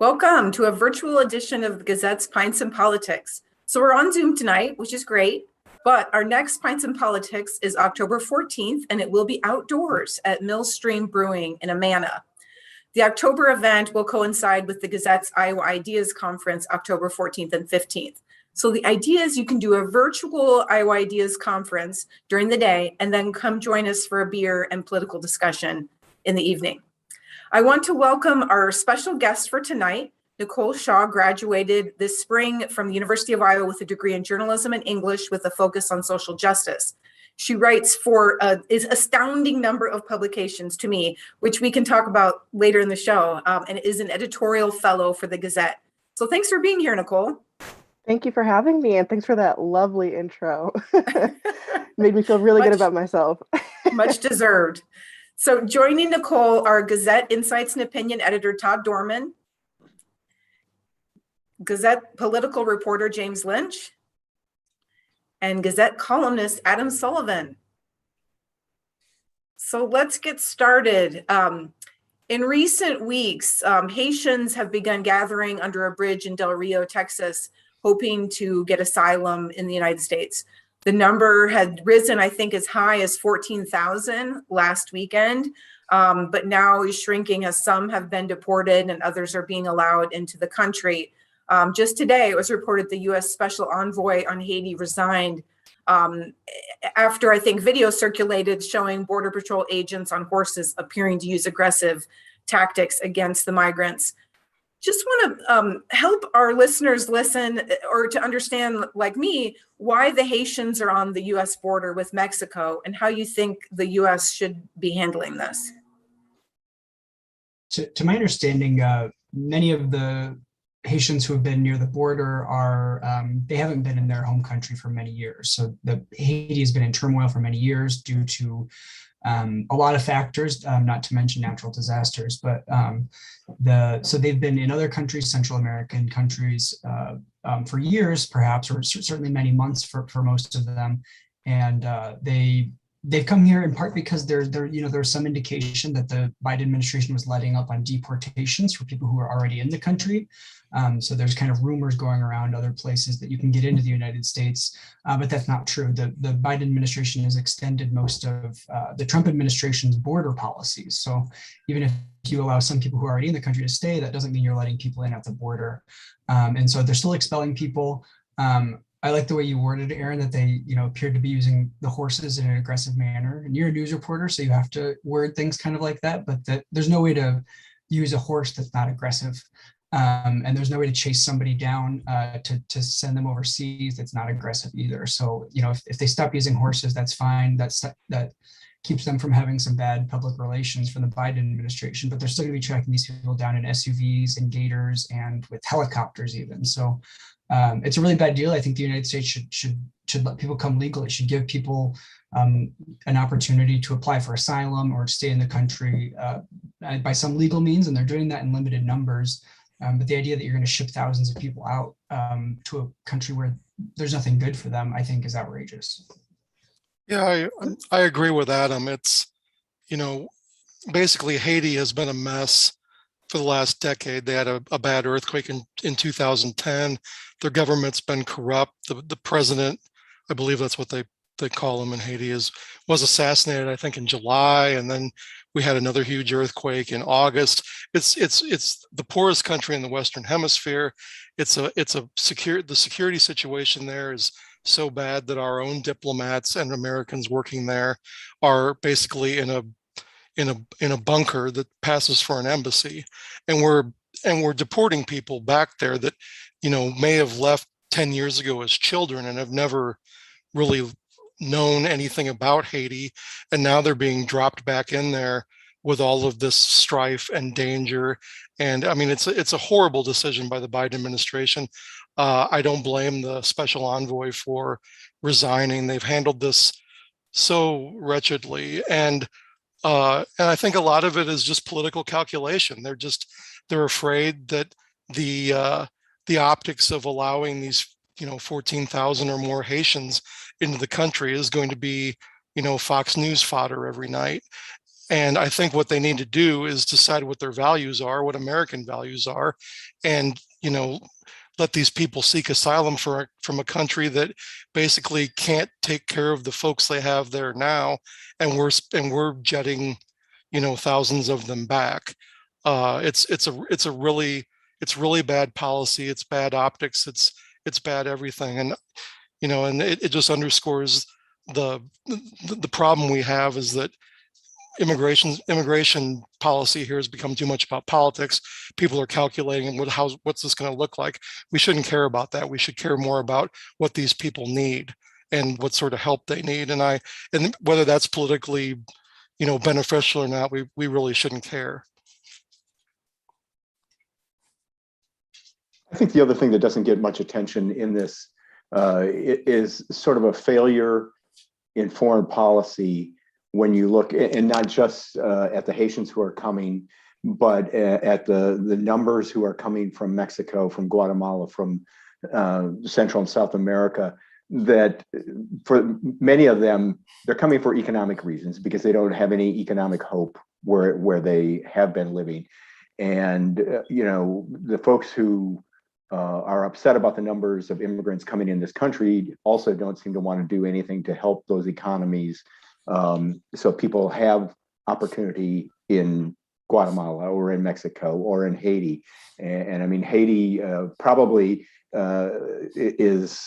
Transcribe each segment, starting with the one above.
Welcome to a virtual edition of the Gazette's Pints Politics. So we're on Zoom tonight, which is great, but our next Pints Politics is October 14th, and it will be outdoors at Millstream Brewing in Amana. The October event will coincide with the Gazette's Iowa Ideas Conference, October 14th and 15th. So the idea is you can do a virtual Iowa Ideas Conference during the day and then come join us for a beer and political discussion in the evening. I want to welcome our special guest for tonight. Nicole Shaw graduated this spring from the University of Iowa with a degree in journalism and English with a focus on social justice. She writes for an astounding number of publications to me, which we can talk about later in the show, and is an editorial fellow for the Gazette. So thanks for being here, Nicole. Thank you for having me, and thanks for that lovely intro. Made me feel really good about myself. Much deserved. So joining Nicole are Gazette Insights and Opinion editor Todd Dorman, Gazette political reporter James Lynch, and Gazette columnist Adam Sullivan. So let's get started. In recent weeks, Haitians have begun gathering under a bridge in Del Rio, Texas, hoping to get asylum in the United States. The number had risen, I think, as high as 14,000 last weekend, but now is shrinking as some have been deported and others are being allowed into the country. Just today, it was reported the U.S. Special Envoy on Haiti resigned after, I think, video circulated showing Border Patrol agents on horses appearing to use aggressive tactics against the migrants. Just want to help our listeners listen or to understand, like me, why the Haitians are on the U.S. border with Mexico and how you think the U.S. should be handling this. To my understanding, many of the Haitians who have been near the border are, they haven't been in their home country for many years. So Haiti has been in turmoil for many years due to a lot of factors, not to mention natural disasters, but so they've been in other countries, Central American countries, for years, perhaps, or certainly many months for most of them. And they've come here in part because there's some indication that the Biden administration was letting up on deportations for people who are already in the country. So there's kind of rumors going around other places that you can get into the United States, but that's not true. The Biden administration has extended most of the Trump administration's border policies. So even if you allow some people who are already in the country to stay, that doesn't mean you're letting people in at the border. And so they're still expelling people. I like the way you worded it, Erin, that they, appeared to be using the horses in an aggressive manner. And you're a news reporter, so you have to word things kind of like that, but there's no way to use a horse that's not aggressive. And there's no way to chase somebody down to send them overseas that's not aggressive either. So, if they stop using horses, that's fine. That keeps them from having some bad public relations from the Biden administration, but they're still going to be tracking these people down in SUVs and gators and with helicopters even. So it's a really bad deal. I think the United States should let people come legally. It should give people an opportunity to apply for asylum or stay in the country by some legal means, and they're doing that in limited numbers. But the idea that you're going to ship thousands of people out to a country where there's nothing good for them, I think, is outrageous. Yeah, I agree with Adam. It's, basically Haiti has been a mess for the last decade. They had a bad earthquake in 2010. Their government's been corrupt. The president, I believe that's what they call him in Haiti, was assassinated, I think, in July, and then we had another huge earthquake in August. It's the poorest country in the Western Hemisphere. The security situation there is so bad that our own diplomats and Americans working there are basically in a bunker that passes for an embassy, and we're deporting people back there that may have left 10 years ago as children and have never really known anything about Haiti, and now they're being dropped back in there with all of this strife and danger. And I mean, it's a horrible decision by the Biden administration. I don't blame the special envoy for resigning. They've handled this so wretchedly, and I think a lot of it is just political calculation. They're afraid that the optics of allowing these 14,000 or more Haitians into the country is going to be Fox News fodder every night. And I think what they need to do is decide what their values are, what American values are, and, let these people seek asylum from a country that basically can't take care of the folks they have there now, and we're jetting, thousands of them back. It's really bad policy. It's bad optics. It's bad everything, and it just underscores the problem we have is that immigration policy here has become too much about politics. People are calculating what's this going to look like. We shouldn't care about that. We should care more about what these people need and what sort of help they need. And whether that's politically, beneficial or not, we really shouldn't care. I think the other thing that doesn't get much attention in this is sort of a failure in foreign policy when you look, and not just at the Haitians who are coming, but at the numbers who are coming from Mexico, from Guatemala, from Central and South America, that for many of them, they're coming for economic reasons because they don't have any economic hope where they have been living. And, the folks who are upset about the numbers of immigrants coming in this country also don't seem to want to do anything to help those economies. So people have opportunity in Guatemala or in Mexico or in Haiti. And I mean, Haiti probably is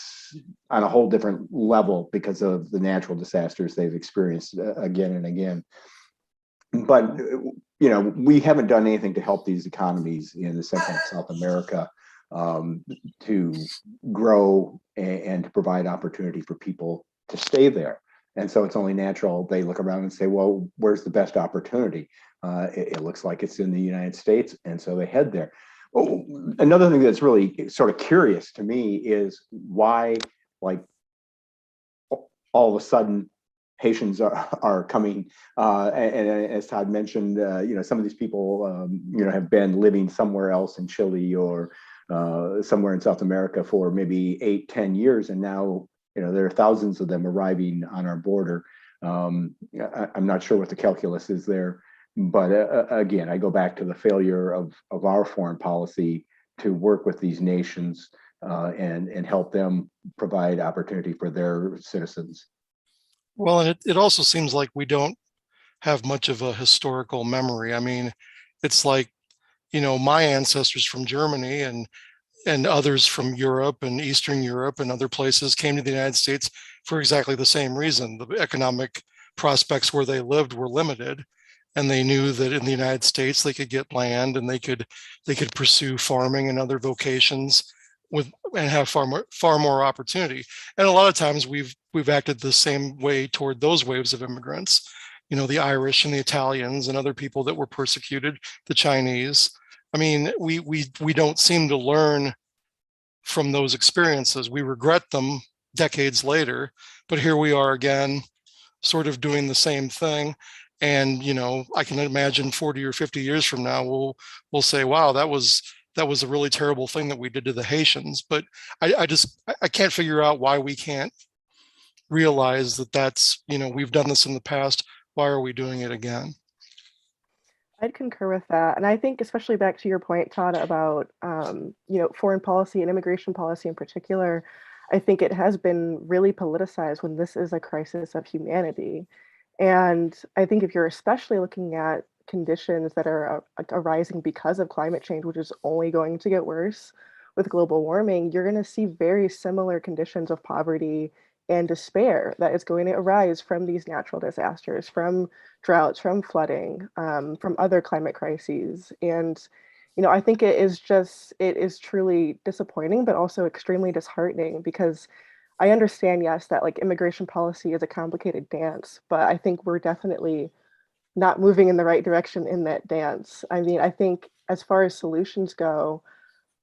on a whole different level because of the natural disasters they've experienced again and again. But, we haven't done anything to help these economies in the Central and South America to grow and to provide opportunity for people to stay there. And so it's only natural they look around and say, well, where's the best opportunity? It looks like it's in the United States. And so they head there. Oh, another thing that's really sort of curious to me is why, like, all of a sudden Haitians are coming. And as Todd mentioned, some of these people, have been living somewhere else in Chile or somewhere in South America for maybe 8-10 years. And now, there are thousands of them arriving on our border. I'm not sure what the calculus is there, but again, I go back to the failure of our foreign policy to work with these nations and help them provide opportunity for their citizens. Well, and it also seems like we don't have much of a historical memory. I mean, it's like, my ancestors from Germany and others from Europe and Eastern Europe and other places came to the United States for exactly the same reason. The economic prospects where they lived were limited, and they knew that in the United States they could get land and they could pursue farming and other vocations and have far more opportunity. And a lot of times we've acted the same way toward those waves of immigrants. The Irish and the Italians and other people that were persecuted, the Chinese. I mean, we don't seem to learn from those experiences. We regret them decades later, but here we are again, sort of doing the same thing. And, I can imagine 40 or 50 years from now, we'll say, wow, that was a really terrible thing that we did to the Haitians. But I can't figure out why we can't realize that that's, we've done this in the past. Why are we doing it again? I'd concur with that. And I think especially back to your point, Todd, about, foreign policy and immigration policy in particular, I think it has been really politicized when this is a crisis of humanity. And I think if you're especially looking at conditions that are arising because of climate change, which is only going to get worse with global warming, you're going to see very similar conditions of poverty and despair that is going to arise from these natural disasters, from droughts, from flooding, from other climate crises. And, I think it is truly disappointing, but also extremely disheartening, because I understand, yes, that like immigration policy is a complicated dance, but I think we're definitely not moving in the right direction in that dance. I mean, I think as far as solutions go,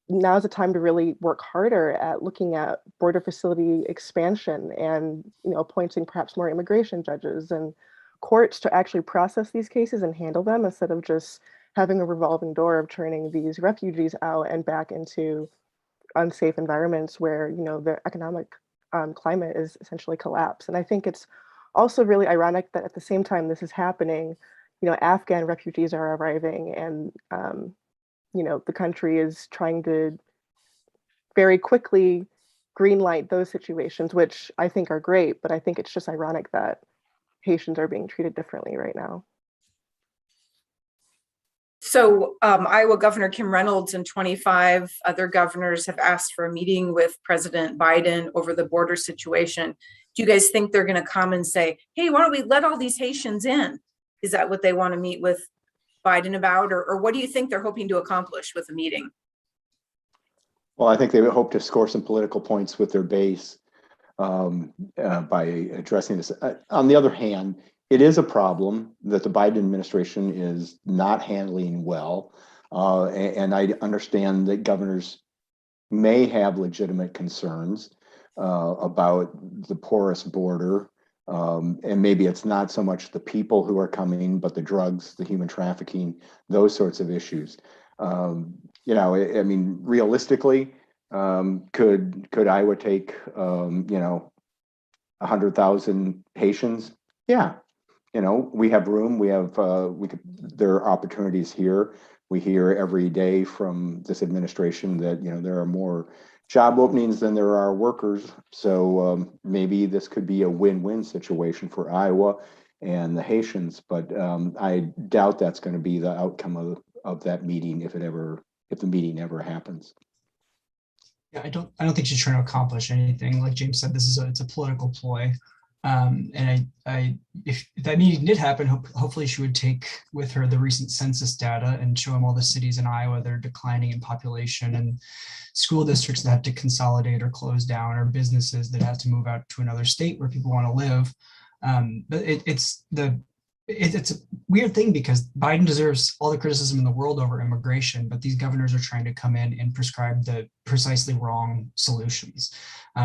now's the time to really work harder at looking at border facility expansion and, appointing perhaps more immigration judges and courts to actually process these cases and handle them, instead of just having a revolving door of turning these refugees out and back into unsafe environments where, the economic climate is essentially collapsed. And I think it's also really ironic that at the same time this is happening, Afghan refugees are arriving, and the country is trying to very quickly greenlight those situations, which I think are great, but I think it's just ironic that Haitians are being treated differently right now. So Iowa Governor Kim Reynolds and 25 other governors have asked for a meeting with President Biden over the border situation. Do you guys think they're going to come and say, hey, why don't we let all these Haitians in? Is that what they want to meet with Biden about? Or what do you think they're hoping to accomplish with the meeting? Well, I think they would hope to score some political points with their base by addressing this. On the other hand, it is a problem that the Biden administration is not handling well. And I understand that governors may have legitimate concerns about the porous border. And maybe it's not so much the people who are coming, but the drugs, the human trafficking, those sorts of issues. Realistically, could Iowa take 100,000 Haitians? Yeah. We have room. There are opportunities here. We hear every day from this administration that, there are more job openings than there are workers. So maybe this could be a win-win situation for Iowa and the Haitians, but I doubt that's going to be the outcome of that meeting if the meeting ever happens. Yeah, I don't think she's trying to accomplish anything. Like James said, it's a political ploy. And if that meeting did happen, hopefully she would take with her the recent census data and show him all the cities in Iowa that are declining in population, and school districts that have to consolidate or close down, or businesses that have to move out to another state where people want to live. But it's a weird thing, because Biden deserves all the criticism in the world over immigration, but these governors are trying to come in and prescribe the precisely wrong solutions.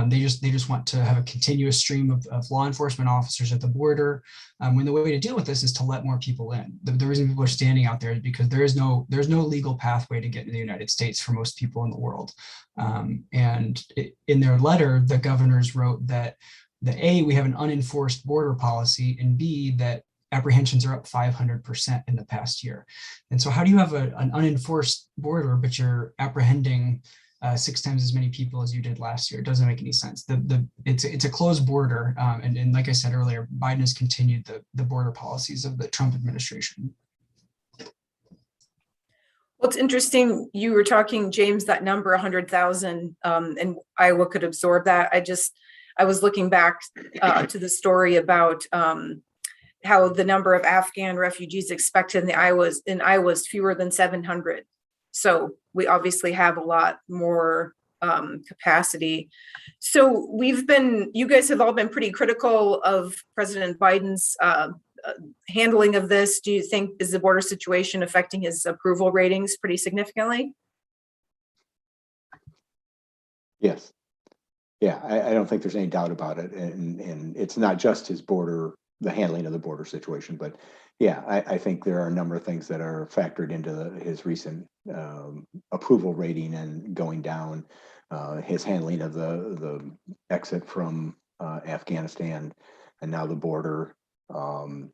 They just want to have a continuous stream of law enforcement officers at the border, when the way to deal with this is to let more people in. The reason people are standing out there is because there's no legal pathway to get into the United States for most people in the world. In their letter, the governors wrote that we have an unenforced border policy, and B, that apprehensions are up 500% in the past year. And so how do you have an unenforced border, but you're apprehending 6 times as many people as you did last year? It doesn't make any sense. It's a closed border. And like I said earlier, Biden has continued the border policies of the Trump administration. Well, it's interesting. You were talking, James, that number 100,000, and Iowa could absorb that. I was looking back to the story about how the number of Afghan refugees expected in Iowa is fewer than 700. So we obviously have a lot more capacity. So you guys have all been pretty critical of President Biden's handling of this. Do you think is the border situation affecting his approval ratings pretty significantly? Yes. Yeah, I don't think there's any doubt about it. And it's not just the handling of the border situation, but yeah, I think there are a number of things that are factored into his recent approval rating and going down. His handling of the exit from Afghanistan and now the border. The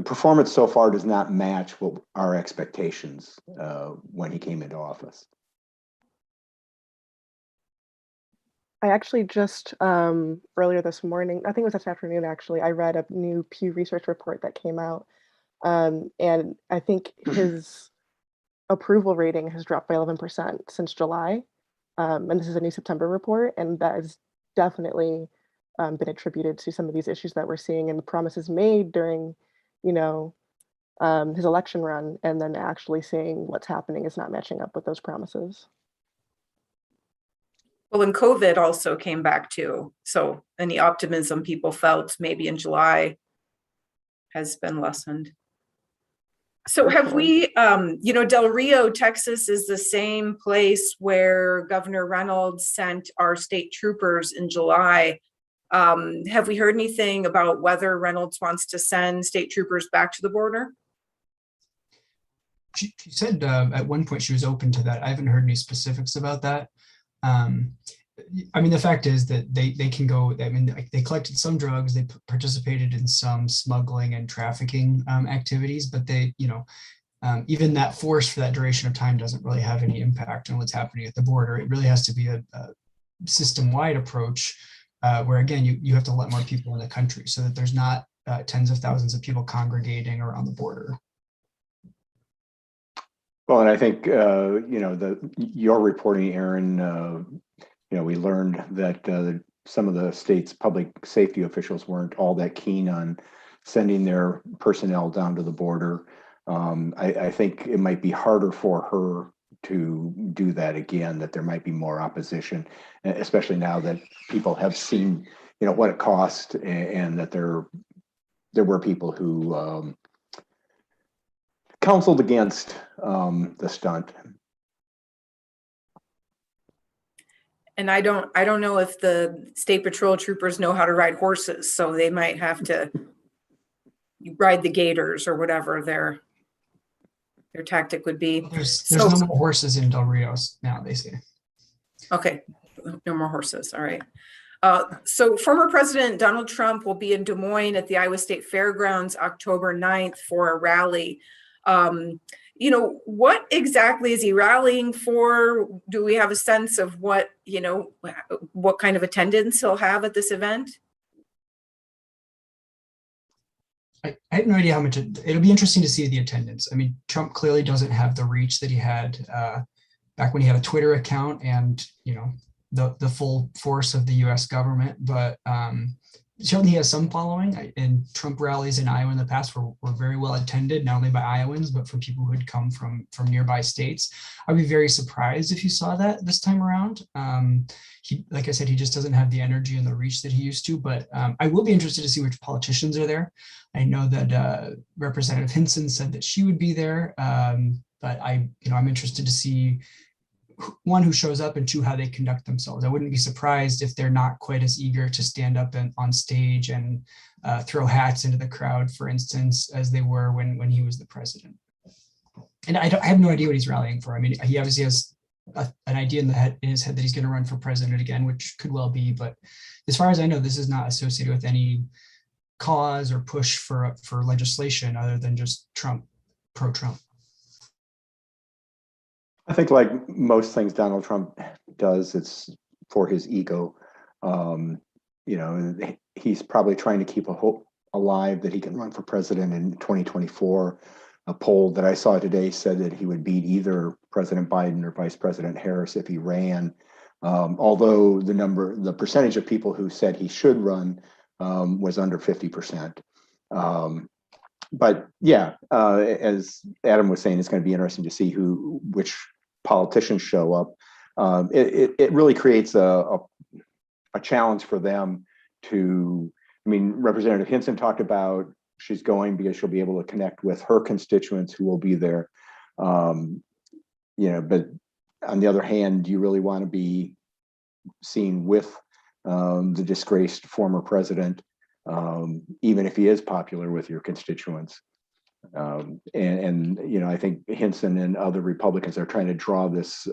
performance so far does not match what our expectations when he came into office. I actually just earlier this morning, I think it was this afternoon actually, I read a new Pew Research report that came out. And I think his approval rating has dropped by 11% since July. And this is a new September report. And that has definitely been attributed to some of these issues that we're seeing and the promises made during, his election run, and then actually seeing what's happening is not matching up with those promises. Well, and COVID also came back too. So any optimism people felt maybe in July has been lessened. So have we, Del Rio, Texas is the same place where Governor Reynolds sent our state troopers in July. Have we heard anything about whether Reynolds wants to send state troopers back to the border? She said at one point she was open to that. I haven't heard any specifics about that. I mean, the fact is that they can go. I mean, like, they collected some drugs, they participated in some smuggling and trafficking activities, but they, even that force for that duration of time doesn't really have any impact on what's happening at the border. It really has to be a system-wide approach where, again, you have to let more people in the country so that there's not tens of thousands of people congregating around the border. Well, and I think, your reporting, Erin, we learned that some of the state's public safety officials weren't all that keen on sending their personnel down to the border. I think it might be harder for her to do that again, that there might be more opposition, especially now that people have seen, what it cost, and that there were people who counseled against the stunt. And I don't know if the state patrol troopers know how to ride horses, so they might have to ride the gators or whatever their tactic would be. There's So- no more horses in Del Rios now, they say. Okay, no more horses. All right. So former President Donald Trump will be in Des Moines at the Iowa State Fairgrounds October 9th for a rally. What exactly is he rallying for? Do we have a sense of what kind of attendance he'll have at this event? I have no idea how much it'll be interesting to see the attendance. I mean, Trump clearly doesn't have the reach that he had back when he had a Twitter account and, the full force of the US government, but certainly he has some following, and Trump rallies in Iowa in the past were very well attended, not only by Iowans, but from people who had come from nearby states. I'd be very surprised if you saw that this time around. Like I said, he just doesn't have the energy and the reach that he used to, but I will be interested to see which politicians are there. I know that Representative Hinson said that she would be there, but I'm interested to see, one, who shows up, and two, how they conduct themselves. I wouldn't be surprised if they're not quite as eager to stand up on stage and throw hats into the crowd, for instance, as they were when he was the president. And I have no idea what he's rallying for. I mean, he obviously has an idea in his head that he's going to run for president again, which could well be. But as far as I know, this is not associated with any cause or push for legislation other than just pro-Trump. I think, like most things Donald Trump does, it's for his ego. He's probably trying to keep a hope alive that he can run for president in 2024. A poll that I saw today said that he would beat either President Biden or Vice President Harris if he ran. Although the percentage of people who said he should run was under 50%. But yeah, as Adam was saying, it's going to be interesting to see which politicians show up. It really creates a challenge for them to. I mean, Representative Hinson talked about she's going because she'll be able to connect with her constituents who will be there. But on the other hand, do you really want to be seen with the disgraced former president? Even if he is popular with your constituents. I think Hinson and other Republicans are trying to draw this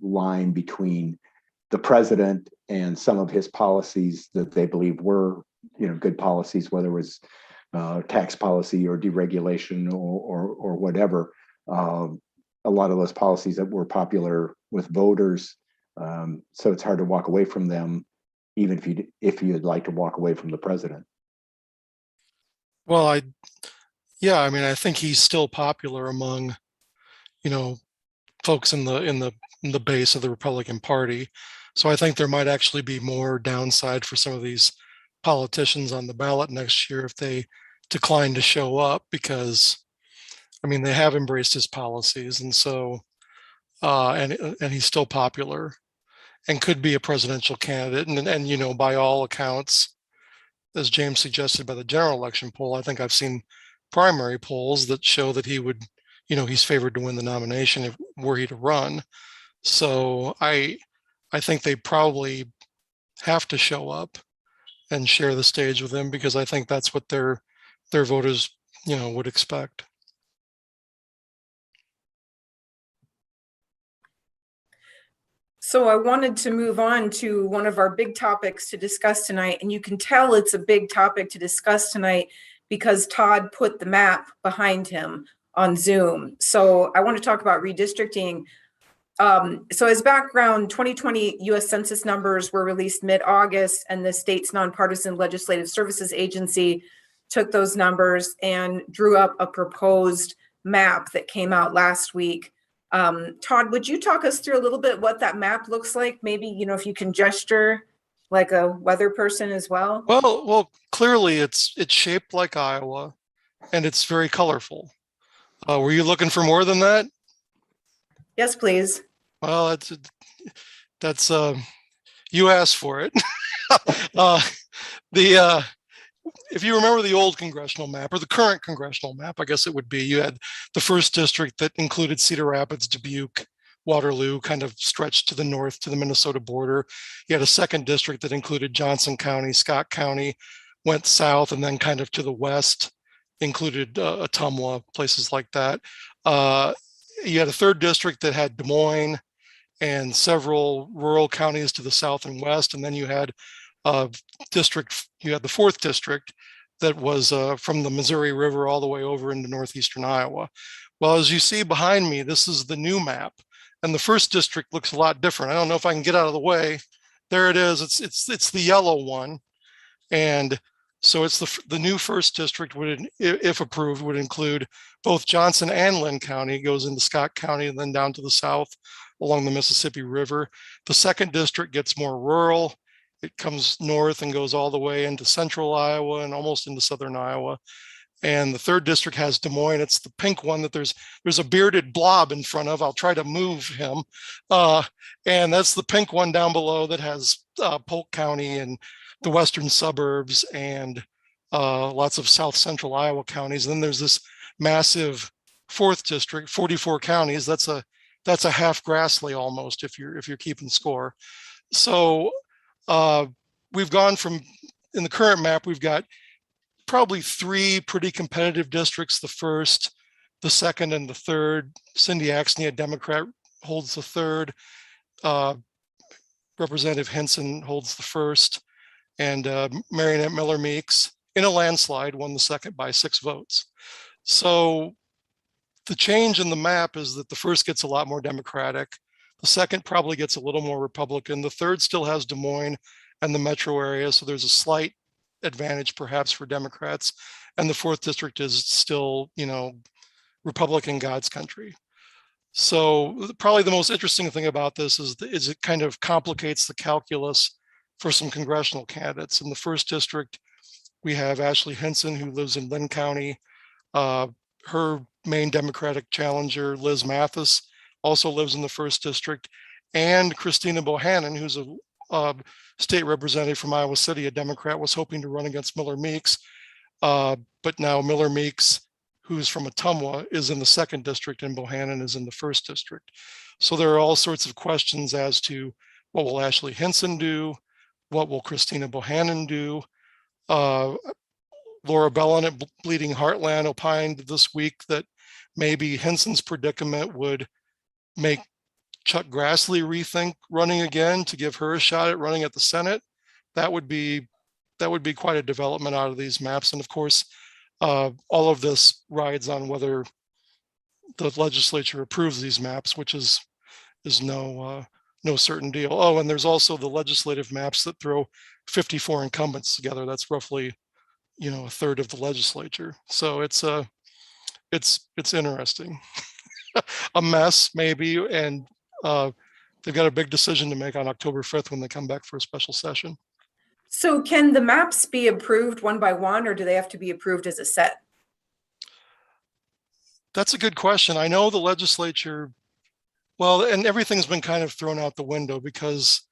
line between the president and some of his policies that they believe were, good policies, whether it was tax policy or deregulation or whatever. A lot of those policies that were popular with voters. So it's hard to walk away from them, even if you'd like to walk away from the president. Well, I think he's still popular among, folks in the base of the Republican Party. So I think there might actually be more downside for some of these politicians on the ballot next year if they decline to show up, because, they have embraced his policies, and so and he's still popular and could be a presidential candidate. And by all accounts, as James suggested, by the general election poll, I think I've seen primary polls that show that he would, he's favored to win the nomination if were he to run. So I think they probably have to show up and share the stage with him, because I think that's what their voters, would expect. So I wanted to move on to one of our big topics to discuss tonight. And you can tell it's a big topic to discuss tonight because Todd put the map behind him on Zoom. So I want to talk about redistricting. So as background, 2020 US Census numbers were released mid-August, and the state's nonpartisan Legislative Services Agency took those numbers and drew up a proposed map that came out last week. Todd, would you talk us through a little bit what that map looks like? Maybe, if you can gesture like a weather person as well. Well, clearly it's shaped like Iowa, and it's very colorful. Were you looking for more than that? Yes, please. Well, that's you asked for it. If you remember the old congressional map, or the current congressional map, I guess it would be, you had the first district that included Cedar Rapids, Dubuque, Waterloo, kind of stretched to the north to the Minnesota border. You had a second district that included Johnson County, Scott County, went south, and then kind of to the west included Ottumwa, places like that. You had a third district that had Des Moines and several rural counties to the south and west, and then you had the fourth district that was from the Missouri River all the way over into northeastern Iowa. Well, as you see behind me, this is the new map, and the first district looks a lot different. I don't know if I can get out of the way. There it is. It's the yellow one, and so it's the new first district would, if approved, would include both Johnson and Lynn County. It goes into Scott County and then down to the south along the Mississippi River. The second district gets more rural. It comes north and goes all the way into central Iowa and almost into southern Iowa. And the third district has Des Moines. It's the pink one that there's a bearded blob in front of. I'll try to move him. And that's the pink one down below that has Polk County and the western suburbs and lots of south central Iowa counties. And then there's this massive fourth district, 44 counties. That's a half Grassley almost, if you're keeping score. So we've gone from, in the current map, we've got probably three pretty competitive districts: the first, the second, and the third. Cindy Axne, a Democrat, holds the third. Representative Hinson holds the first, and Mariannette Miller Meeks, in a landslide, won the second by 6 votes. So the change in the map is that the first gets a lot more Democratic. The second probably gets a little more Republican. The third still has Des Moines and the metro area, so there's a slight advantage perhaps for Democrats. And the fourth district is still, Republican God's country. So probably the most interesting thing about this is it kind of complicates the calculus for some congressional candidates. In the first district, we have Ashley Hinson, who lives in Lynn County. Her main Democratic challenger, Liz Mathis, also lives in the first district, and Christina Bohannon, who's a state representative from Iowa City, a Democrat, was hoping to run against Miller Meeks. But now Miller Meeks, who's from Ottumwa, is in the second district, and Bohannon is in the first district. So there are all sorts of questions as to what will Ashley Hinson do? What will Christina Bohannon do? Laura Bellin at Bleeding Heartland opined this week that maybe Hinson's predicament would make Chuck Grassley rethink running again to give her a shot at running at the Senate. That would be quite a development out of these maps. And of course, all of this rides on whether the legislature approves these maps, which is no certain deal. Oh, and there's also the legislative maps that throw 54 incumbents together. That's roughly, a third of the legislature. So it's interesting. A mess maybe, and they've got a big decision to make on October 5th when they come back for a special session. So can the maps be approved one by one, or do they have to be approved as a set? That's a good question. I know the legislature, and everything's been kind of thrown out the window because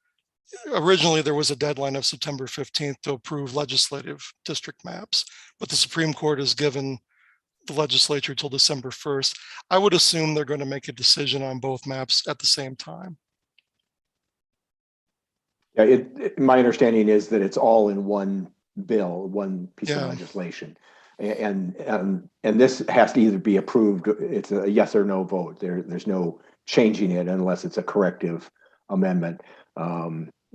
originally there was a deadline of September 15th to approve legislative district maps, but the Supreme Court has given the legislature till December 1st. I would assume they're going to make a decision on both maps at the same time. Yeah, my understanding is that it's all in one bill, one piece of legislation, and this has to either be approved. It's a yes or no vote. There's no changing it unless it's a corrective amendment.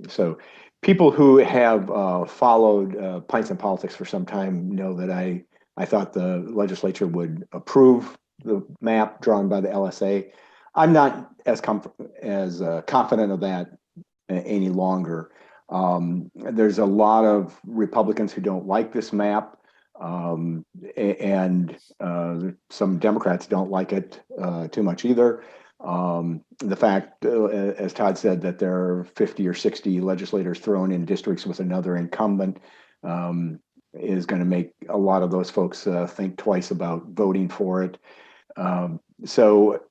So people who have followed Pints and Politics for some time know that I thought the legislature would approve the map drawn by the LSA. I'm not as confident of that any longer. There's a lot of Republicans who don't like this map, and some Democrats don't like it too much either. The fact, as Todd said, that there are 50 or 60 legislators thrown in districts with another incumbent is going to make a lot of those folks think twice about voting for it. So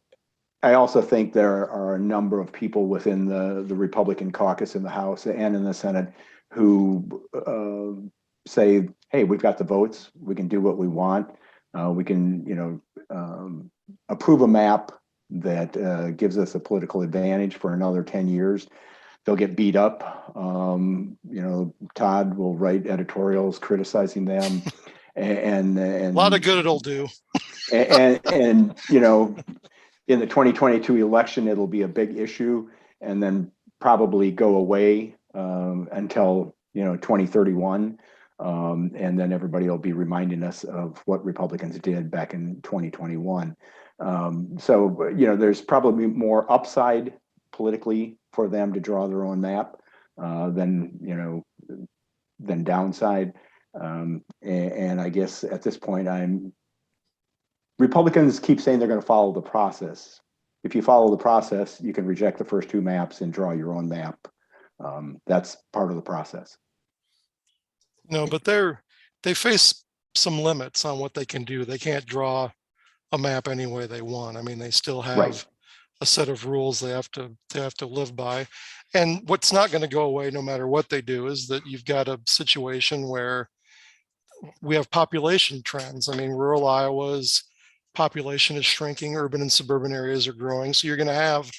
I also think there are a number of people within the Republican caucus in the House and in the Senate who say, hey, we've got the votes, we can do what we want. We can, approve a map that gives us a political advantage for another 10 years. They'll get beat up. Todd will write editorials criticizing them, and A lot of good it'll do. and in the 2022 election, it'll be a big issue, and then probably go away until 2031, and then everybody will be reminding us of what Republicans did back in 2021. So there's probably more upside politically for them to draw their own map than downside. And I guess at this point, Republicans keep saying they're going to follow the process. If you follow the process, you can reject the first two maps and draw your own map. That's part of the process. No, but they face some limits on what they can do. They can't draw a map any way they want. I mean, they still have Right. a set of rules they have to live by. And what's not going to go away no matter what they do is that you've got a situation where we have population trends. I mean, rural Iowa's population is shrinking, urban and suburban areas are growing. So you're going to have,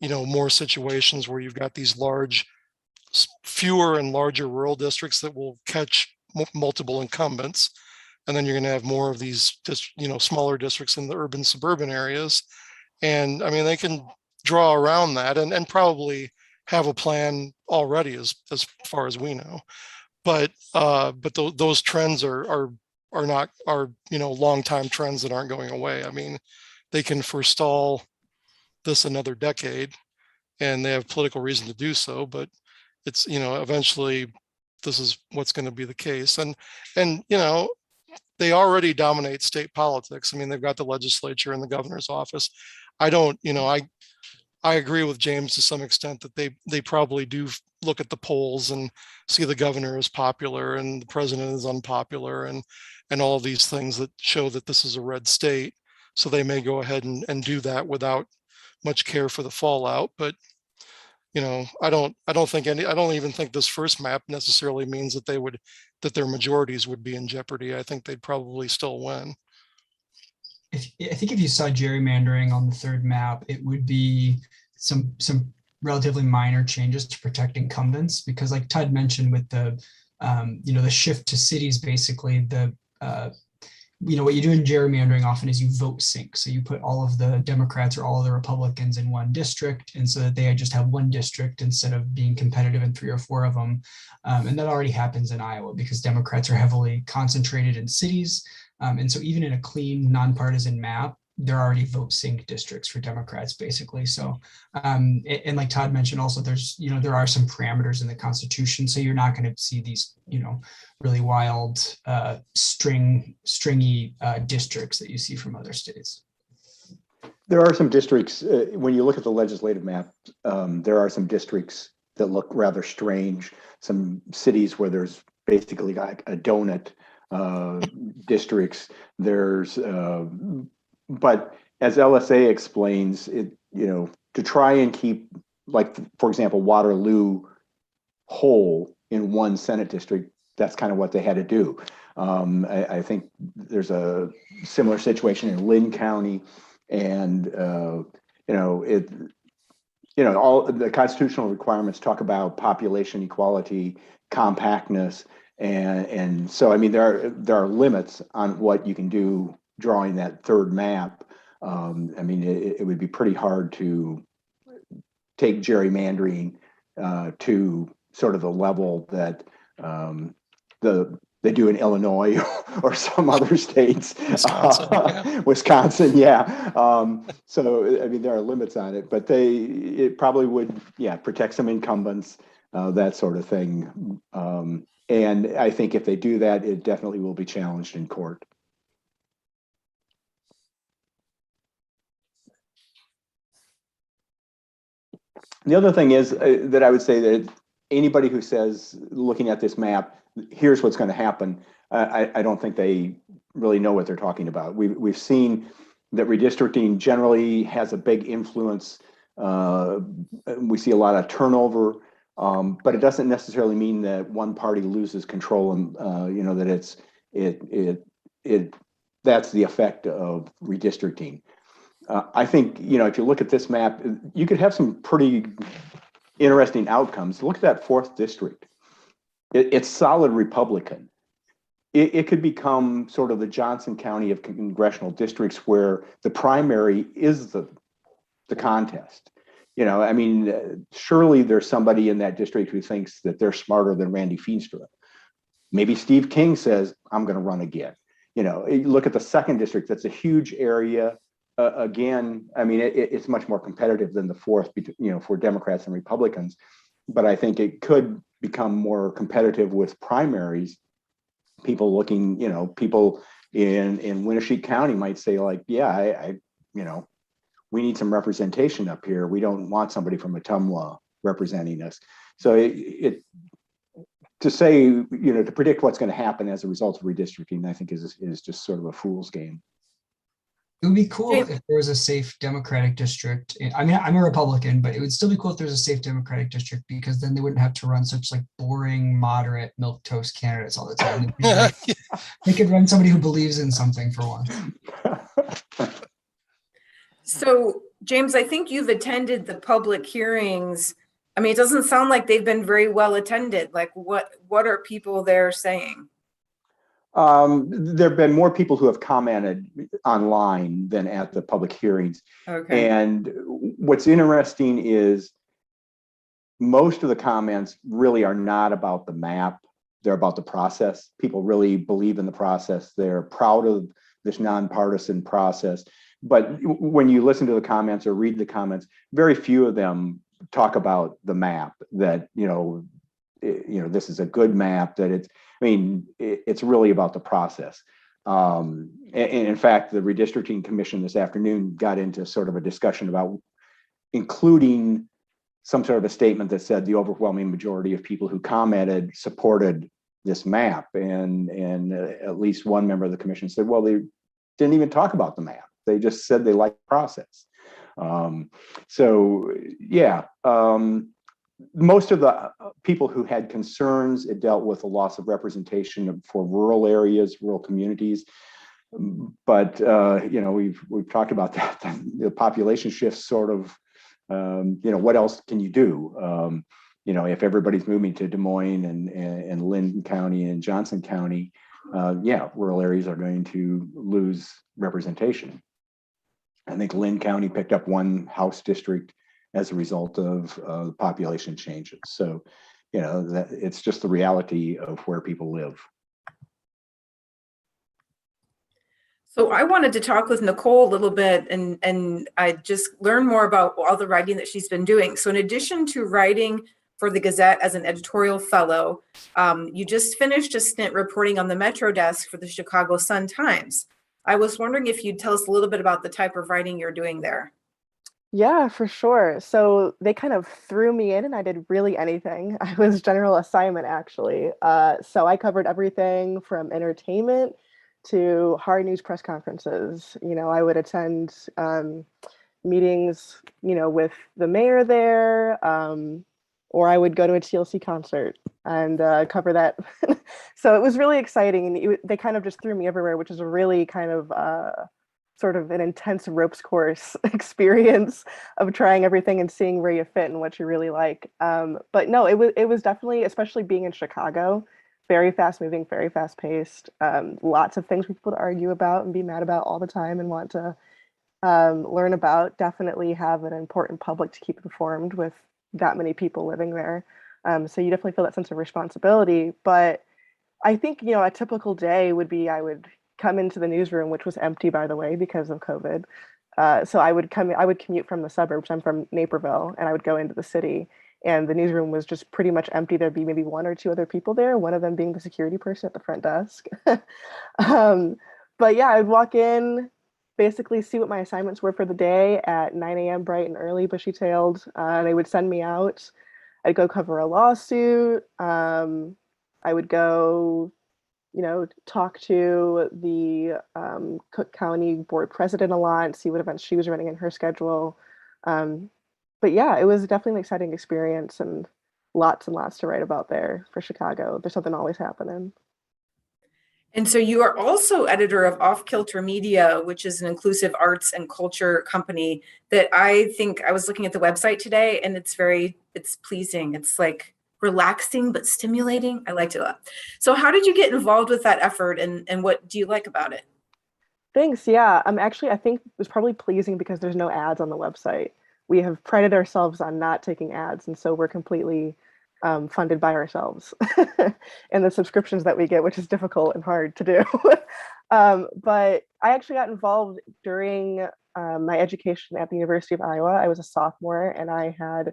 more situations where you've got these fewer and larger rural districts that will catch multiple incumbents. And then you're going to have more of these smaller districts in the urban suburban areas. And I mean, they can draw around that and probably have a plan already as far as we know. But those trends are long time trends that aren't going away. I mean, they can forestall this another decade, and they have political reason to do so. But it's eventually this is what's going to be the case, and they already dominate state politics. I mean, they've got the legislature and the governor's office. I agree with James to some extent that they probably do look at the polls and see the governor is popular and the president is unpopular and all of these things that show that this is a red state. So they may go ahead and do that without much care for the fallout. But I don't even think this first map necessarily means that that their majorities would be in jeopardy. I think they'd probably still win. I think if you saw gerrymandering on the third map, it would be some relatively minor changes to protect incumbents, because like Todd mentioned with the the shift to cities, basically what you do in gerrymandering often is you vote sync. So you put all of the Democrats or all of the Republicans in one district, and so that they just have one district instead of being competitive in 3 or 4 of them. And that already happens in Iowa because Democrats are heavily concentrated in cities. And so even in a clean, nonpartisan map, there are already vote sync districts for Democrats, basically. So, and like Todd mentioned, also there's, there are some parameters in the Constitution, so you're not going to see these, really wild, stringy districts that you see from other states. There are some districts, when you look at the legislative map, there are some districts that look rather strange. Some cities where there's basically like a donut districts. There's, but as LSA explains, it to try and keep, like for example, Waterloo whole in one Senate district. That's kind of what they had to do. I think there's a similar situation in Lynn County, and all the constitutional requirements talk about population equality, compactness. And so, I mean, there are limits on what you can do drawing that third map. I mean, it would be pretty hard to take gerrymandering to sort of the level that they do in Illinois or some other states. Wisconsin, yeah. So I mean, there are limits on it, but it probably would, protect some incumbents, that sort of thing. And I think if they do that, it definitely will be challenged in court. The other thing is that I would say that anybody who says, looking at this map, here's what's going to happen, I don't think they really know what they're talking about. We've seen that redistricting generally has a big influence. We see a lot of turnover, but it doesn't necessarily mean that one party loses control, and that that's the effect of redistricting. I think, if you look at this map, you could have some pretty interesting outcomes. Look at that 4th district. It's solid Republican. It could become sort of the Johnson County of congressional districts where the primary is the contest. I mean, surely there's somebody in that district who thinks that they're smarter than Randy Feenstra. Maybe Steve King says, I'm going to run again. You look at the 2nd district, that's a huge area. Again, I mean, it's much more competitive than the 4th, for Democrats and Republicans. But I think it could become more competitive with primaries. People looking, people in Winneshiek County might say, like, yeah, we need some representation up here. We don't want somebody from Ottumwa representing us. So to say, to predict what's going to happen as a result of redistricting, I think is just sort of a fool's game. It would be cool if there was a safe Democratic district. I mean, I'm a Republican, but it would still be cool if there's a safe Democratic district, because then they wouldn't have to run such like boring, moderate milquetoast candidates all the time. They could run somebody who believes in something for once. So, James, I think you've attended the public hearings. I mean, it doesn't sound like they've been very well attended. Like, what are people there saying? There have been more people who have commented online than at the public hearings. Okay. And what's interesting is most of the comments really are not about the map. They're about the process. People really believe in the process. They're proud of this nonpartisan process. But when you listen to the comments or read the comments, very few of them talk about the map, that, this is a good map, that it's really about the process. And in fact, the Redistricting Commission this afternoon got into sort of a discussion about including some sort of a statement that said the overwhelming majority of people who commented supported this map. And at least one member of the commission said, well, they didn't even talk about the map. They just said they liked the process. Most of the people who had concerns, it dealt with the loss of representation for rural areas, rural communities. But we've talked about that. The population shifts sort of. What else can you do? If everybody's moving to Des Moines and Lynn County and Johnson County, rural areas are going to lose representation. I think Lynn County picked up one House district as a result of population changes. So, that it's just the reality of where people live. So I wanted to talk with Nicole a little bit and I just learn more about all the writing that she's been doing. So in addition to writing for the Gazette as an editorial fellow, you just finished a stint reporting on the Metro desk for the Chicago Sun-Times. I was wondering if you'd tell us a little bit about the type of writing you're doing there. Yeah, for sure. So they kind of threw me in and I did really anything. I was general assignment, actually. So I covered everything from entertainment to hard news press conferences. I would attend meetings, with the mayor there, or I would go to a TLC concert and cover that. So it was really exciting. And they kind of just threw me everywhere, which is a really kind of sort of an intense ropes course experience of trying everything and seeing where you fit and what you really like. But no, it was definitely, especially being in Chicago, very fast moving, very fast paced, lots of things for people to argue about and be mad about all the time and want to learn about. Definitely have an important public to keep informed with that many people living there. So you definitely feel that sense of responsibility. But I think, a typical day would be I would come into the newsroom, which was empty, by the way, because of COVID. So I would commute from the suburbs. I'm from Naperville, and I would go into the city, and the newsroom was just pretty much empty. There'd be maybe one or two other people there, one of them being the security person at the front desk. But yeah, I'd walk in, basically see what my assignments were for the day at 9 a.m. bright and early, bushy-tailed. They would send me out. I'd go cover a lawsuit. I would go, talk to the Cook County board president a lot, see what events she was running in her schedule. But yeah, it was definitely an exciting experience and lots to write about there for Chicago. There's something always happening. And so you are also editor of Off Kilter Media, which is an inclusive arts and culture company that I think I was looking at the website today, and it's pleasing. It's like relaxing but stimulating. I liked it a lot. So how did you get involved with that effort, and what do you like about it? Thanks. Yeah. Actually, I think it was probably pleasing because there's no ads on the website. We have prided ourselves on not taking ads, and so we're completely funded by ourselves and the subscriptions that we get, which is difficult and hard to do. But I actually got involved during my education at the University of Iowa. I was a sophomore, and I had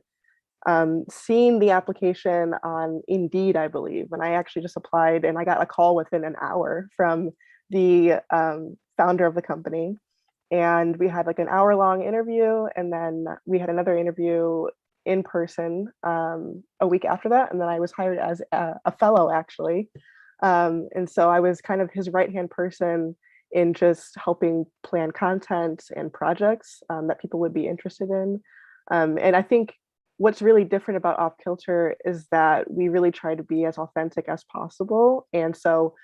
seen the application on Indeed, I believe, and I actually just applied, and I got a call within an hour from the founder of the company. And we had like an hour-long interview, and then we had another interview in person a week after that, and then I was hired as a fellow, actually. And so I was kind of his right-hand person in just helping plan content and projects that people would be interested in. And I think what's really different about Off Kilter is that we really try to be as authentic as possible. And so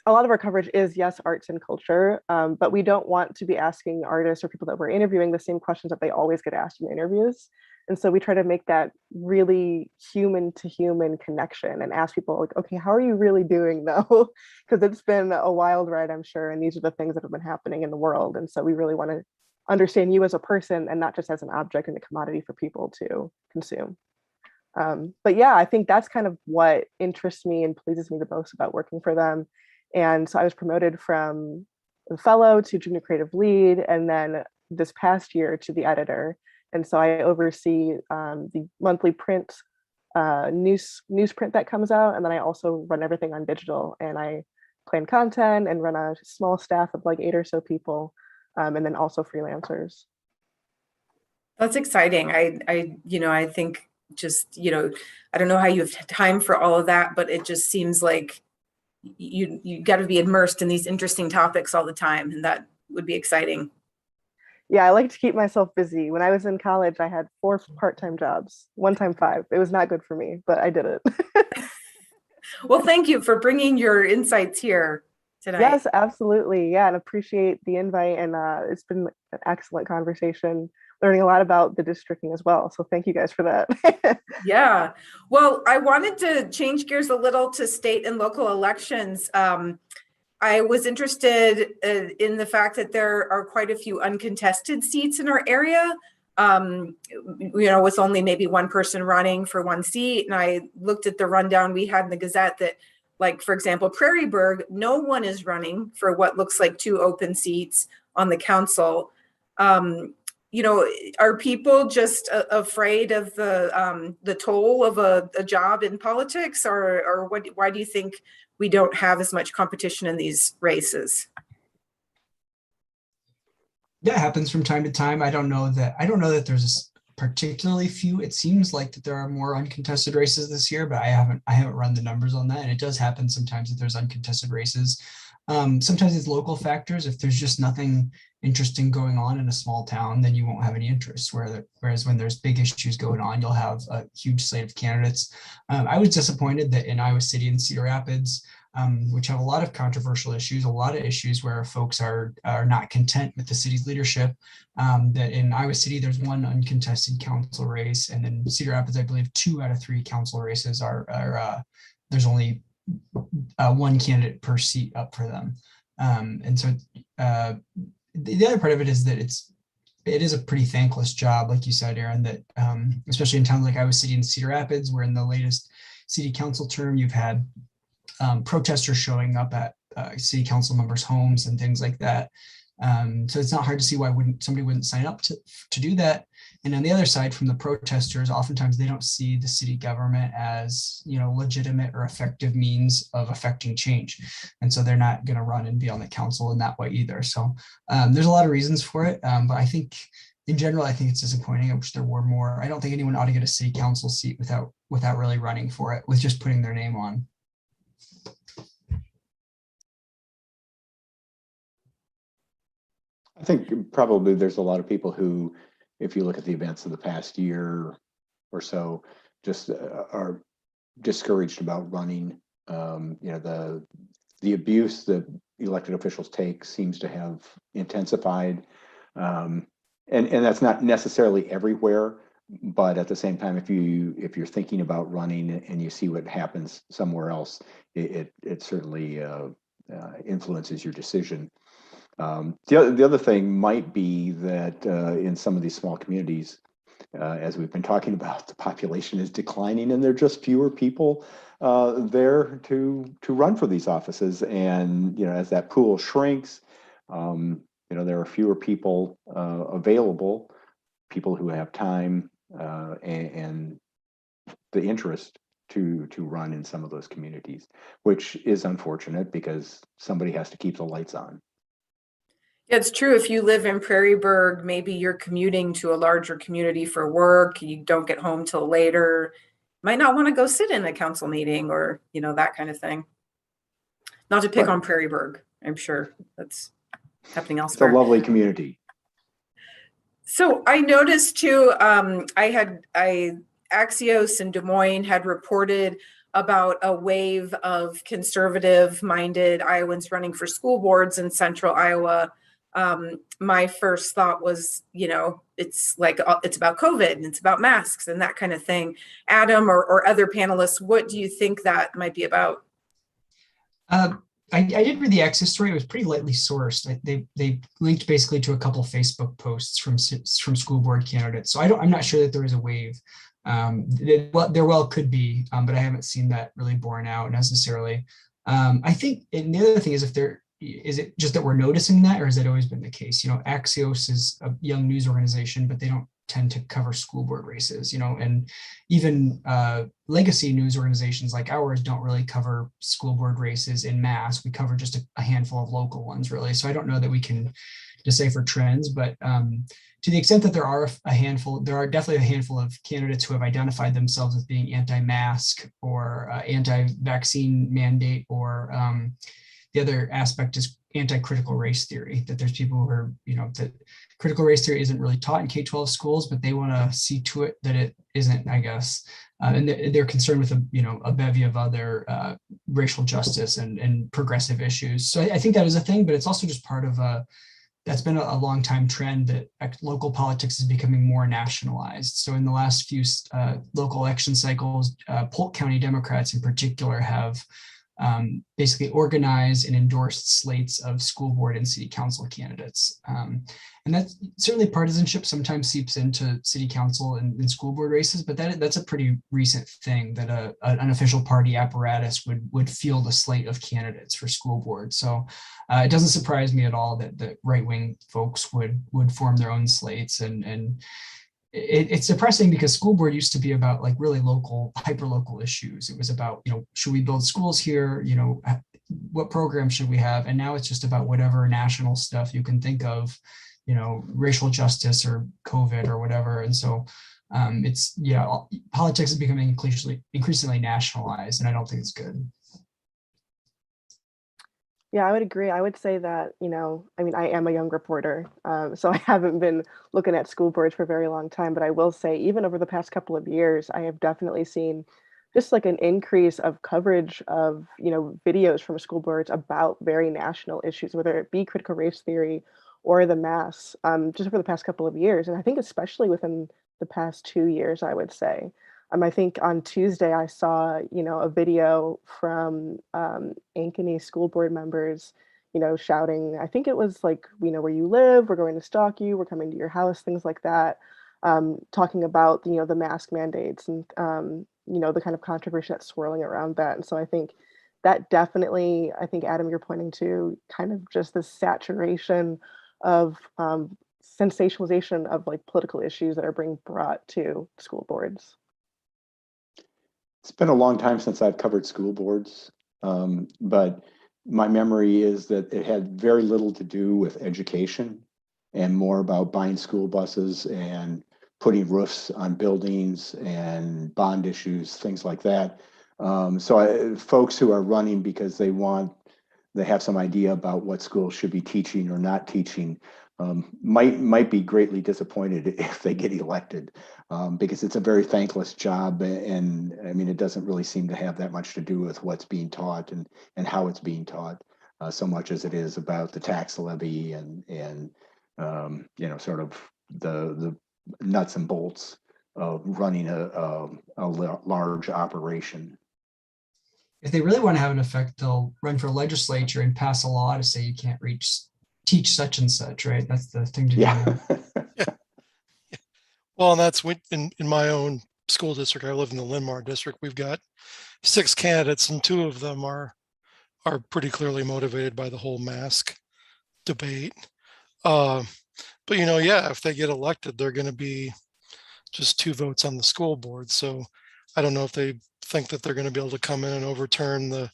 a lot of our coverage is, yes, arts and culture, but we don't want to be asking artists or people that we're interviewing the same questions that they always get asked in interviews. And so we try to make that really human to human connection and ask people like, okay, how are you really doing though? Because it's been a wild ride, I'm sure. And these are the things that have been happening in the world. And so we really want to understand you as a person and not just as an object and a commodity for people to consume. But yeah, I think that's kind of what interests me and pleases me the most about working for them. And so I was promoted from the fellow to junior creative lead, and then this past year to the editor. And so I oversee the monthly print newsprint that comes out, and then I also run everything on digital, and I plan content and run a small staff of like 8 or so people, and then also freelancers. That's exciting. I think just, I don't know how you have time for all of that, but it just seems like you got to be immersed in these interesting topics all the time, and that would be exciting. Yeah, I like to keep myself busy. When I was in college, I had 4 part-time jobs, one time 5. It was not good for me, but I did it. Well, thank you for bringing your insights here tonight. Yes, absolutely. Yeah, and appreciate the invite. And it's been an excellent conversation, learning a lot about the districting as well. So thank you guys for that. Yeah. Well, I wanted to change gears a little to state and local elections. I was interested in the fact that there are quite a few uncontested seats in our area, with only maybe one person running for one seat. And I looked at the rundown we had in the Gazette that, like, for example, Prairieburg, no one is running for what looks like 2 open seats on the council. Are people just afraid of the toll of a job in politics, or why do you think we don't have as much competition in these races? That happens from time to time. I don't know that there's particularly few. It seems like that there are more uncontested races this year, but I haven't run the numbers on that. And it does happen sometimes that there's uncontested races. Sometimes it's local factors. If there's just nothing interesting going on in a small town, then you won't have any interest. Whereas when there's big issues going on, you'll have a huge slate of candidates. I was disappointed that in Iowa City and Cedar Rapids, which have a lot of controversial issues, a lot of issues where folks are not content with the city's leadership, that in Iowa City, there's 1 uncontested council race. And then Cedar Rapids, I believe 2 out of 3 council races are there's only 1 candidate per seat up for them. And so the other part of it is that it is a pretty thankless job, like you said, Erin, that especially in towns like Iowa City and Cedar Rapids, where in the latest city council term, you've had protesters showing up at city council members' homes and things like that. So it's not hard to see why somebody wouldn't sign up to do that. And on the other side, from the protesters, oftentimes they don't see the city government as, legitimate or effective means of affecting change. And so they're not going to run and be on the council in that way either. So there's a lot of reasons for it. But I think in general, I think it's disappointing. I wish there were more. I don't think anyone ought to get a city council seat without really running for it, with just putting their name on. I think probably there's a lot of people who, if you look at the events of the past year or so, just are discouraged about running. The abuse that elected officials take seems to have intensified, and that's not necessarily everywhere. But at the same time, if you're thinking about running and you see what happens somewhere else, it certainly influences your decision. The other thing might be that in some of these small communities, as we've been talking about, the population is declining, and there are just fewer people there to run for these offices. And as that pool shrinks, there are fewer people available, people who have time and the interest to run in some of those communities, which is unfortunate because somebody has to keep the lights on. Yeah, it's true. If you live in Prairieburg, maybe you're commuting to a larger community for work, you don't get home till later, might not want to go sit in a council meeting or, that kind of thing. Not to pick on Prairieburg, I'm sure that's happening elsewhere. It's a lovely community. So I noticed too, Axios in Des Moines had reported about a wave of conservative-minded Iowans running for school boards in central Iowa. My first thought was, it's about COVID and it's about masks and that kind of thing. Adam or other panelists, what do you think that might be about? I did read the Access story. It was pretty lightly sourced. They linked basically to a couple Facebook posts from school board candidates. So I'm not sure that there is a wave. There well could be, but I haven't seen that really borne out necessarily. I think, and the other thing is, is it just that we're noticing that, or has that always been the case? Axios is a young news organization, but they don't tend to cover school board races, and even legacy news organizations like ours don't really cover school board races in mass. We cover just a handful of local ones, really. So I don't know that we can decipher trends, but to the extent that there are definitely a handful of candidates who have identified themselves as being anti-mask or anti-vaccine mandate, or the other aspect is anti-critical race theory, that there's people who are, that critical race theory isn't really taught in K-12 schools, but they want to see to it that it isn't, I guess. And they're concerned with a bevy of other racial justice and progressive issues. So I think that is a thing, but it's also just part of that's been a long time trend that local politics is becoming more nationalized. So in the last few local election cycles, Polk County Democrats in particular have basically organized and endorsed slates of school board and city council candidates. And that's certainly partisanship sometimes seeps into city council and school board races, but that's a pretty recent thing, that an official party apparatus would field a slate of candidates for school board. So it doesn't surprise me at all that right-wing folks would form their own slates. And it's depressing because school board used to be about like really local, hyper-local issues. It was about, should we build schools here? What programs should we have? And now it's just about whatever national stuff you can think of, racial justice or COVID or whatever. And so politics is becoming increasingly nationalized, and I don't think it's good. Yeah, I would agree. I would say that, I am a young reporter, so I haven't been looking at school boards for a very long time, but I will say even over the past couple of years, I have definitely seen just like an increase of coverage of, videos from school boards about very national issues, whether it be critical race theory or the masks, just over the past couple of years. And I think especially within the past 2 years, I would say. I think on Tuesday I saw, a video from Ankeny school board members, shouting, I think it was like, we know where you live, we're going to stalk you, we're coming to your house, things like that. Talking about, the mask mandates and, the kind of controversy that's swirling around that. And so I think that definitely, I think, Adam, you're pointing to kind of just this saturation of sensationalization of like political issues that are being brought to school boards. It's been a long time since I've covered school boards, but my memory is that it had very little to do with education and more about buying school buses and putting roofs on buildings and bond issues, things like that. Folks who are running because they have some idea about what schools should be teaching or not teaching, might be greatly disappointed if they get elected, because it's a very thankless job, and I mean, it doesn't really seem to have that much to do with what's being taught and how it's being taught, so much as it is about the tax levy and sort of the nuts and bolts of running a large operation. If they really want to have an effect, they'll run for legislature and pass a law to say you can't teach such and such, right? That's the thing to do. Yeah. Well, and that's in my own school district. I live in the Linmar district. We've got 6 candidates, and 2 of them are pretty clearly motivated by the whole mask debate. But if they get elected, they're going to be just 2 votes on the school board. So I don't know if they think that they're going to be able to come in and overturn the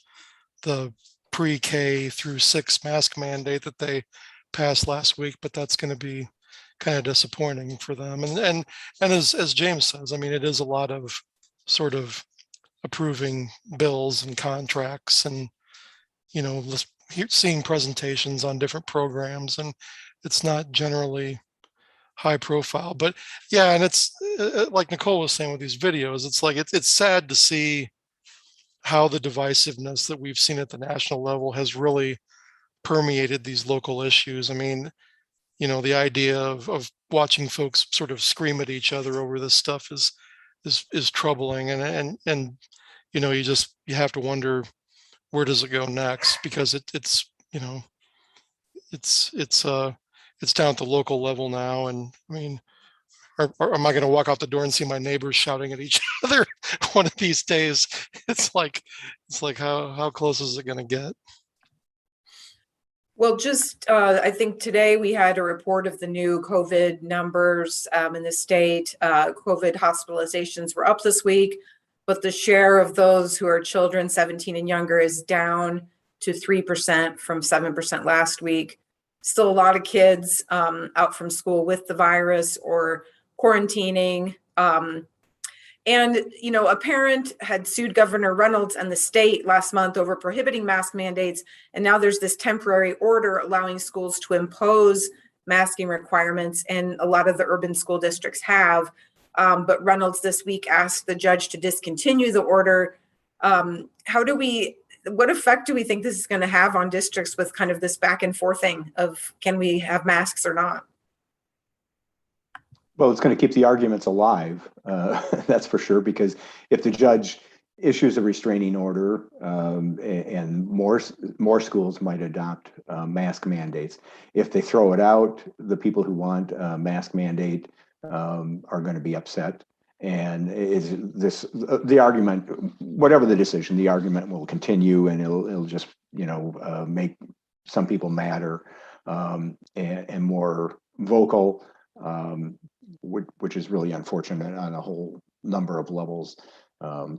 pre-K through 6 mask mandate that they passed last week, but that's going to be kind of disappointing for them. And as James says, I mean, it is a lot of sort of approving bills and contracts and, seeing presentations on different programs, and it's not generally high profile. But yeah, and it's like Nicole was saying with these videos, it's like it's sad to see how the divisiveness that we've seen at the national level has really permeated these local issues. I mean, the idea of watching folks sort of scream at each other over this stuff is troubling, and you have to wonder, where does it go next? Because it's down at the local level now. And I mean, or am I going to walk out the door and see my neighbors shouting at each other one of these days? It's like how close is it going to get? Well, I think today we had a report of the new COVID numbers in the state. COVID hospitalizations were up this week, but the share of those who are children 17 and younger is down to 3% from 7% last week. Still a lot of kids out from school with the virus or quarantining. And a parent had sued Governor Reynolds and the state last month over prohibiting mask mandates. And now there's this temporary order allowing schools to impose masking requirements. And a lot of the urban school districts have. But Reynolds this week asked the judge to discontinue the order. What effect do we think this is going to have on districts with kind of this back and forthing of, can we have masks or not? Well, it's going to keep the arguments alive, that's for sure, because if the judge issues a restraining order, and more schools might adopt mask mandates. If they throw it out, the people who want a mask mandate are going to be upset. And the argument, whatever the decision, the argument will continue, and it'll just make some people madder and more vocal. Which is really unfortunate on a whole number of levels.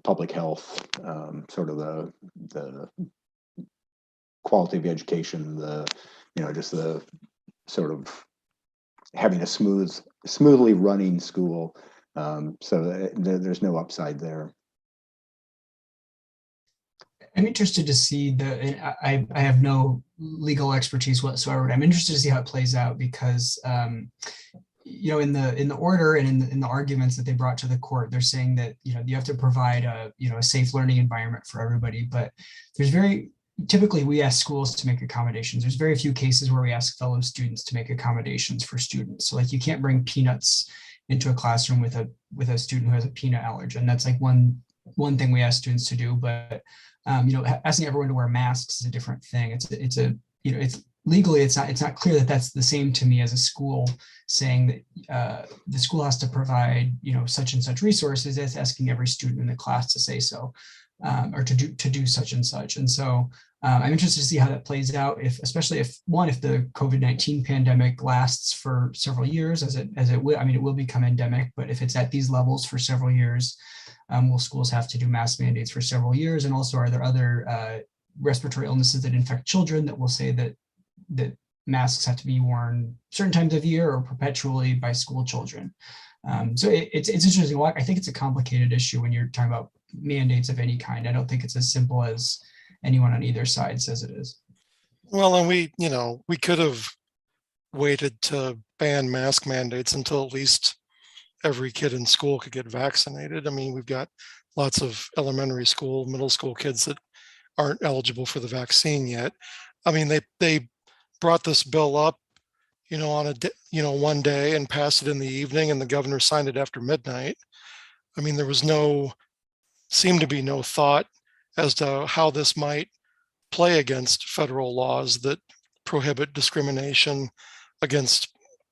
Public health, sort of the quality of education, just the sort of having a smoothly running school. So there's no upside there. I'm interested to see I have no legal expertise whatsoever. I'm interested to see how it plays out, because in the order and in the arguments that they brought to the court, they're saying that you have to provide a safe learning environment for everybody. But typically we ask schools to make accommodations. There's very few cases where we ask fellow students to make accommodations for students. So like, you can't bring peanuts into a classroom with a student who has a peanut allergy, and that's like one thing we ask students to do. But asking everyone to wear masks is a different thing. It's a it's legally, it's not clear that that's the same to me as a school saying that the school has to provide, such and such resources. It's asking every student in the class to say so, or to do such and such. And so I'm interested to see how that plays out, especially if the COVID-19 pandemic lasts for several years, as it will. I mean, it will become endemic, but if it's at these levels for several years, will schools have to do mask mandates for several years? And also, are there other respiratory illnesses that infect children that will say that masks have to be worn certain times of year or perpetually by school children? So it's interesting. I think it's a complicated issue when you're talking about mandates of any kind. I don't think it's as simple as anyone on either side says it is. Well, and we could have waited to ban mask mandates until at least every kid in school could get vaccinated. I mean, we've got lots of elementary school, middle school kids that aren't eligible for the vaccine yet. I mean, they brought this bill up, on one day and passed it in the evening, and the governor signed it after midnight. I mean, there was seemed to be no thought as to how this might play against federal laws that prohibit discrimination against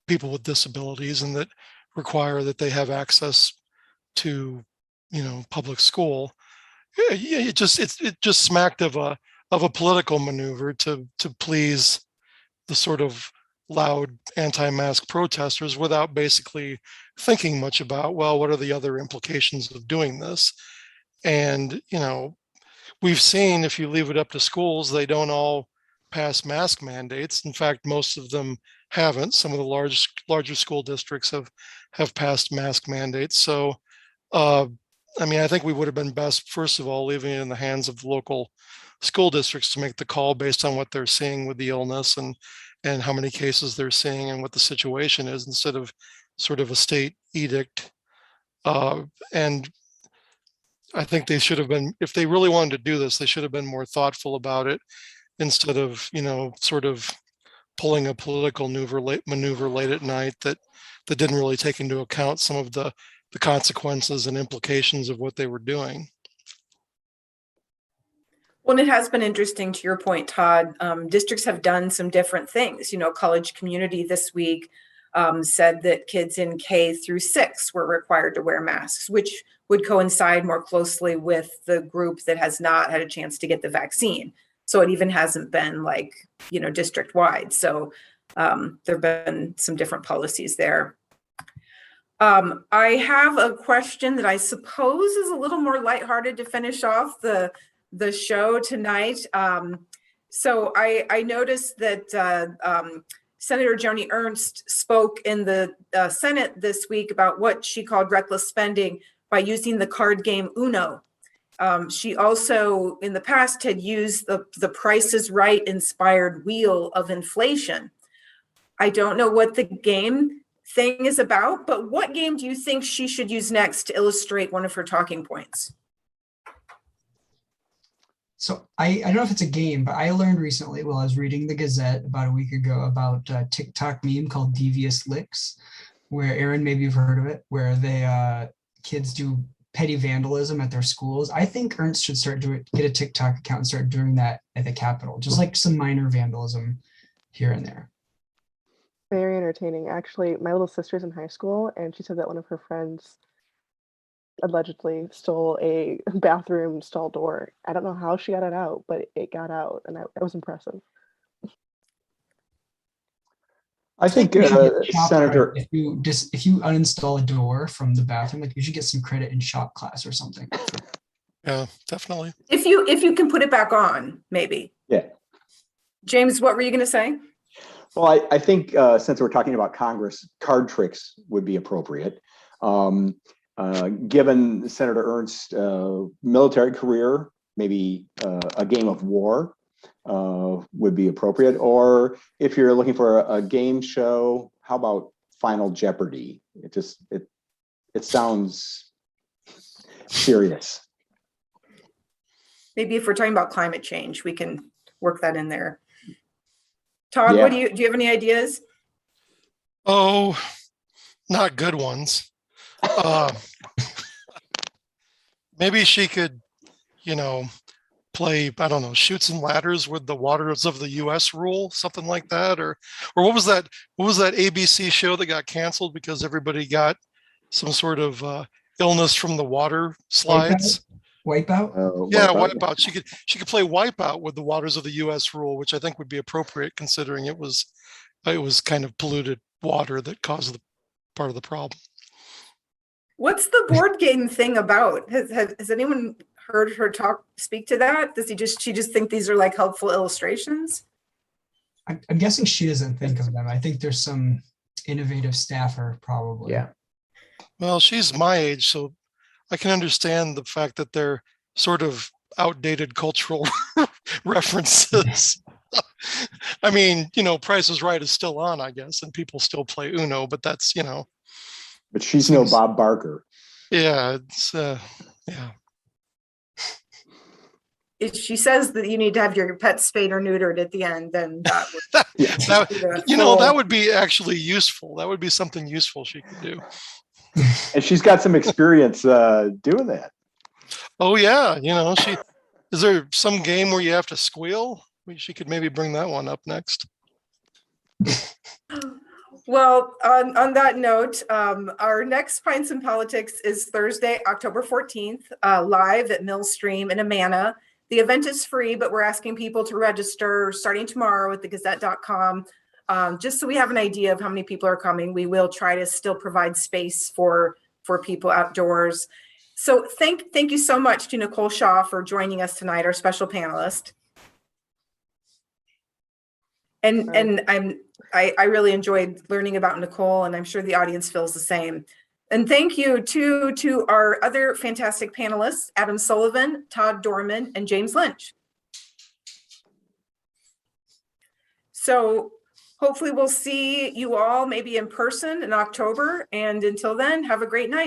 people with disabilities and that require that they have access to, public school. It just smacked of a political maneuver to please the sort of loud anti-mask protesters without basically thinking much about, well, what are the other implications of doing this? And, we've seen if you leave it up to schools, they don't all pass mask mandates. In fact, most of them haven't. Some of the larger school districts have passed mask mandates. So, I think we would have been best, first of all, leaving it in the hands of the local school districts to make the call based on what they're seeing with the illness and how many cases they're seeing and what the situation is, instead of sort of a state edict. And I think they should have been, if they really wanted to do this, they should have been more thoughtful about it instead of, sort of pulling a political maneuver late at night that didn't really take into account some of the consequences and implications of what they were doing. Well, and it has been interesting, to your point, Todd. Districts have done some different things. College Community this week said that kids in K through 6 were required to wear masks, which would coincide more closely with the group that has not had a chance to get the vaccine. So it even hasn't been district wide. So there have been some different policies there. I have a question that I suppose is a little more lighthearted to finish off the show tonight. So I noticed that Senator Joni Ernst spoke in the Senate this week about what she called reckless spending by using the card game Uno. She also in the past had used the Price is Right inspired wheel of inflation. I don't know what the game thing is about, but what game do you think she should use next to illustrate one of her talking points? So I don't know if it's a game, but I learned recently while I was reading the Gazette about a week ago about a TikTok meme called Devious Licks, where, Erin, maybe you've heard of it, where they kids do petty vandalism at their schools. I think Ernst should get a TikTok account and start doing that at the Capitol, just like some minor vandalism here and there. Very entertaining. Actually, my little sister's in high school, and she said that one of her friends allegedly stole a bathroom stall door. I don't know how she got it out, but it got out, and that was impressive. I think Senator, if you uninstall a door from the bathroom, you should get some credit in shop class or something. Yeah, definitely. If you can put it back on, maybe. Yeah. James, what were you going to say? Well, I think since we're talking about Congress, card tricks would be appropriate. Given Senator Ernst's military career, maybe a game of war would be appropriate. Or if you're looking for a game show, how about Final Jeopardy? It sounds serious. Maybe if we're talking about climate change, we can work that in there. Todd, Yeah. do you have any ideas? Oh, not good ones. Maybe she could, play, I don't know, shoots and ladders with the waters of the US rule, something like that, or what was that ABC show that got canceled because everybody got some sort of illness from the water slides? Wipeout? Yeah, Wipeout. Wipeout. She could play Wipeout with the waters of the US rule, which I think would be appropriate considering it was kind of polluted water that caused the part of the problem. What's the board game thing about? Has anyone heard her speak to that? Does she just think these are like helpful illustrations? I'm guessing she doesn't think of them. I think there's some innovative staffer probably. Yeah. Well, she's my age, so I can understand the fact that they're sort of outdated cultural references. I mean, Price is Right is still on, I guess, and people still play Uno, but that's, But she's no Bob Barker. yeah, it's, yeah. If she says that you need to have your pet spayed or neutered at the end, then that would Yeah. be the That would be actually useful. That would be something useful she could do. And she's got some experience doing that. Oh yeah, is there some game where you have to squeal? She could maybe bring that one up next. Well, on that note, our next Pints and Politics is Thursday, October 14th, live at Millstream in Amana. The event is free, but we're asking people to register starting tomorrow at thegazette.com. Just so we have an idea of how many people are coming. We will try to still provide space for people outdoors. So thank you so much to Nicole Shaw for joining us tonight, our special panelist. And I really enjoyed learning about Nicole, and I'm sure the audience feels the same. And thank you to our other fantastic panelists, Adam Sullivan, Todd Dorman, and James Lynch. So hopefully we'll see you all maybe in person in October. And until then, have a great night.